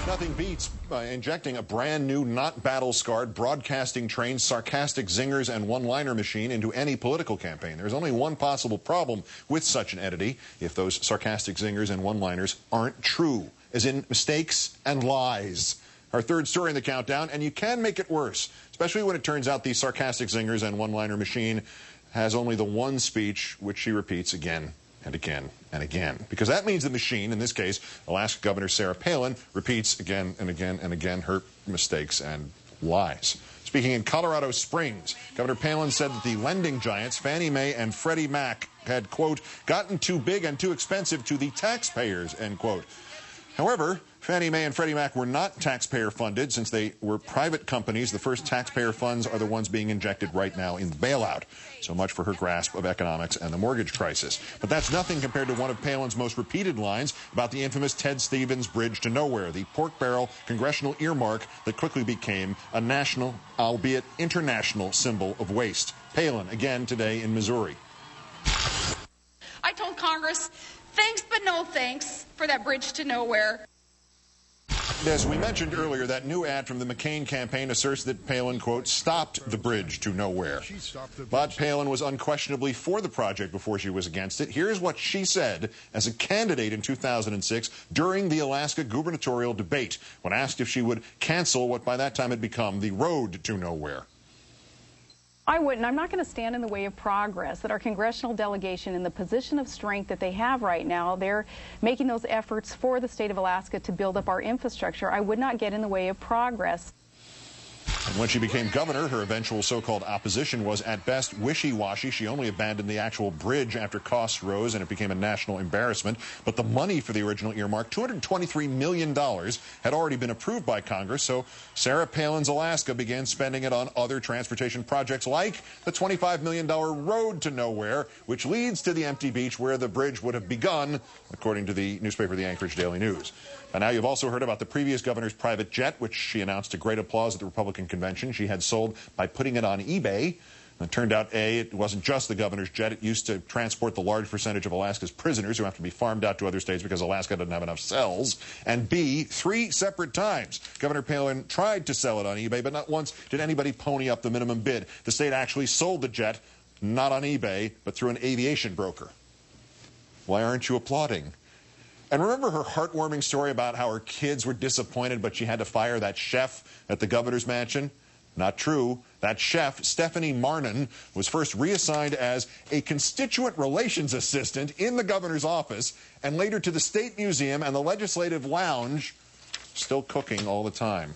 Nothing beats injecting a brand new, not battle-scarred, broadcasting-trained, sarcastic zingers and one-liner machine into any political campaign. There's only one possible problem with such an entity: if those sarcastic zingers and one-liners aren't true, as in mistakes and lies. Our third story in the countdown, and you can make it worse, especially when it turns out the sarcastic zingers and one-liner machine has only the one speech which she repeats again and again and again. Because that means the machine, in this case, Alaska Governor Sarah Palin, repeats again and again and again her mistakes and lies. Speaking in Colorado Springs, Governor Palin said that the lending giants Fannie Mae and Freddie Mac had, quote, gotten too big and too expensive to the taxpayers, end quote. However, Fannie Mae and Freddie Mac were not taxpayer funded since they were private companies. The first taxpayer funds are the ones being injected right now in the bailout. So much for her grasp of economics and the mortgage crisis. But that's nothing compared to one of Palin's most repeated lines about the infamous Ted Stevens Bridge to Nowhere, the pork barrel congressional earmark that quickly became a national, albeit international, symbol of waste. Palin, again today in Missouri. I told Congress, thanks but no thanks for that bridge to nowhere. As we mentioned earlier, that new ad from the McCain campaign asserts that Palin, quote, stopped the bridge to nowhere. But Palin was unquestionably for the project before she was against it. Here's what she said as a candidate in 2006 during the Alaska gubernatorial debate when asked if she would cancel what by that time had become the road to nowhere. I wouldn't. I'm not going to stand in the way of progress. That our congressional delegation, in the position of strength that they have right now, they're making those efforts for the state of Alaska to build up our infrastructure. I would not get in the way of progress. And when she became governor, her eventual so-called opposition was at best wishy-washy. She only abandoned the actual bridge after costs rose and it became a national embarrassment. But the money for the original earmark, $223 million, had already been approved by Congress. So Sarah Palin's Alaska began spending it on other transportation projects like the $25 million road to nowhere, which leads to the empty beach where the bridge would have begun, according to the newspaper, the Anchorage Daily News. And now you've also heard about the previous governor's private jet, which she announced to great applause at the Republican convention. She had sold by putting it on eBay. And it turned out, A, it wasn't just the governor's jet. It used to transport the large percentage of Alaska's prisoners who have to be farmed out to other states because Alaska doesn't have enough cells. And B, 3 separate times, Governor Palin tried to sell it on eBay, but not once did anybody pony up the minimum bid. The state actually sold the jet, not on eBay, but through an aviation broker. Why aren't you applauding? And remember her heartwarming story about how her kids were disappointed, but she had to fire that chef at the governor's mansion? Not true. That chef, Stephanie Marnin, was first reassigned as a constituent relations assistant in the governor's office and later to the State Museum and the Legislative Lounge, still cooking all the time.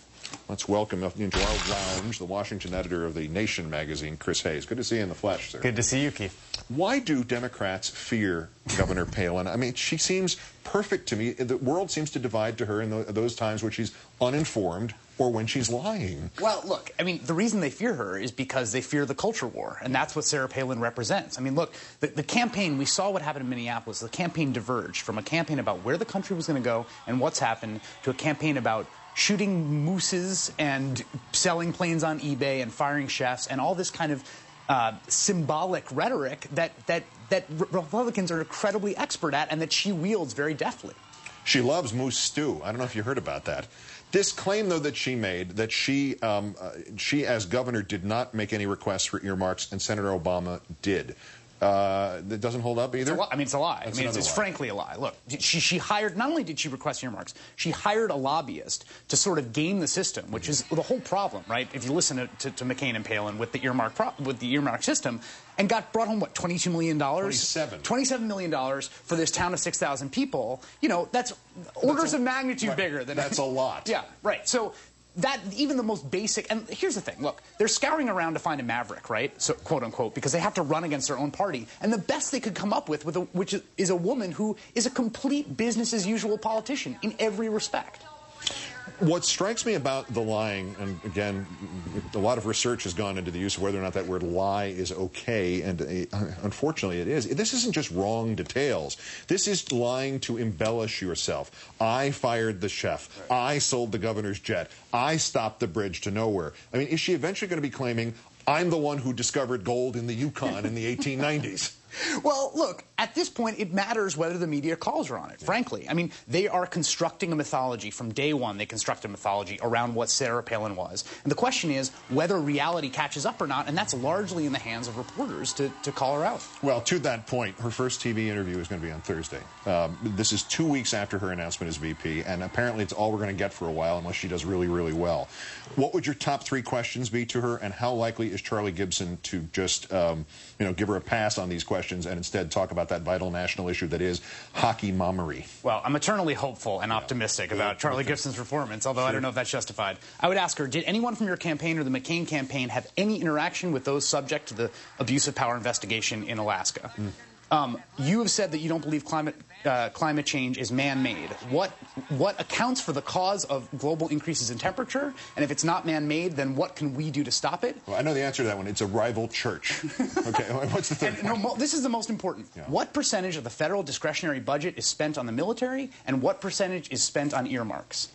Let's welcome into our lounge the Washington editor of the Nation magazine, Chris Hayes. Good to see you in the flesh, sir. Good to see you, Keith. Why do Democrats fear Governor Palin? I mean, she seems perfect to me. The world seems to divide to her in those times when she's uninformed or when she's lying. Well, look, I mean, the reason they fear her is because they fear the culture war, and that's what Sarah Palin represents. I mean, look, the campaign, we saw what happened in Minneapolis. The campaign diverged from a campaign about where the country was going to go and what's happened to a campaign about shooting mooses and selling planes on eBay and firing chefs and all this kind of symbolic rhetoric that Republicans are incredibly expert at and that she wields very deftly. She loves moose stew. I don't know if you heard about that. This claim, though, that she made, that she as governor did not make any requests for earmarks and Senator Obama did. That doesn't hold up either? I mean, it's a lie. That's I mean, it's frankly a lie. Look, she hired, not only did she request earmarks, she hired a lobbyist to sort of game the system, which is the whole problem, right? If you listen to McCain and Palin with the earmark system, and brought home, what, $22 million? $27 million for this town of 6,000 people. You know, that's orders of magnitude bigger than... That's a lot. Yeah, right. So... that, even the most basic, and here's the thing, look, they're scouring around to find a maverick, right, so, quote unquote, because they have to run against their own party, and the best they could come up with which is a woman who is a complete business as usual politician in every respect. What strikes me about the lying, and again, a lot of research has gone into the use of whether or not that word lie is okay, and unfortunately it is. This isn't just wrong details. This is lying to embellish yourself. I fired the chef. I sold the governor's jet. I stopped the bridge to nowhere. I mean, is she eventually going to be claiming, I'm the one who discovered gold in the Yukon in the 1890s? Well, look, at this point, it matters whether the media calls her on it, frankly. I mean, they are constructing a mythology. From day one, they constructed a mythology around what Sarah Palin was. And the question is whether reality catches up or not, and that's largely in the hands of reporters to call her out. Well, to that point, her first TV interview is going to be on Thursday. This is 2 weeks after her announcement as VP, and apparently it's all we're going to get for a while unless she does really, really well. What would your top 3 questions be to her, and how likely is Charlie Gibson to just, give her a pass on these questions and instead talk about that vital national issue that is hockey mommery? Well, I'm eternally hopeful and optimistic about Charlie Gibson's performance, although I don't know if that's justified. I would ask her, did anyone from your campaign or the McCain campaign have any interaction with those subject to the abuse of power investigation in Alaska? You have said that you don't believe climate change is man-made. What accounts for the cause of global increases in temperature? And if it's not man-made, then what can we do to stop it? Well, I know the answer to that one. It's a rival church. Okay, what's the third one? No, this is the most important. Yeah. What percentage of the federal discretionary budget is spent on the military, and what percentage is spent on earmarks?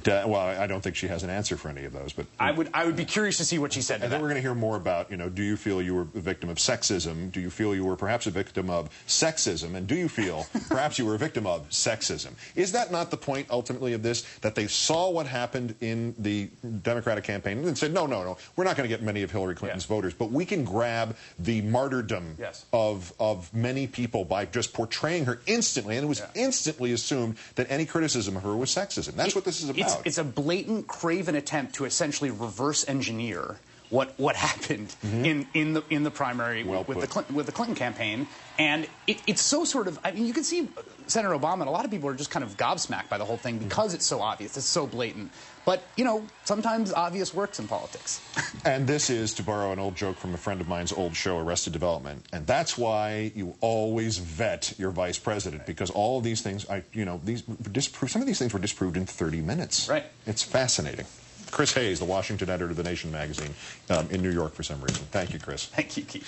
Well, I don't think she has an answer for any of those, but I would be curious to see what she said to that. And then we're going to hear more about, do you feel you were a victim of sexism? Do you feel you were perhaps a victim of sexism? And do you feel perhaps you were a victim of sexism? Is that not the point ultimately of this, that they saw what happened in the Democratic campaign and said, no, we're not going to get many of Hillary Clinton's voters, but we can grab the martyrdom of many people by just portraying her instantly, and it was instantly assumed that any criticism of her was sexism. That's what this is about. It's a blatant, craven attempt to essentially reverse engineer what happened in the primary with the Clinton campaign, and it's so sort of, I mean, you can see Senator Obama and a lot of people are just kind of gobsmacked by the whole thing because it's so obvious, it's so blatant. But sometimes obvious works in politics. And this is, to borrow an old joke from a friend of mine's old show, Arrested Development, and that's why you always vet your vice president, because all of these things, some of these things were disproved in 30 minutes. Right. It's fascinating. Chris Hayes, the Washington editor of The Nation magazine, in New York for some reason. Thank you, Chris. Thank you, Keith.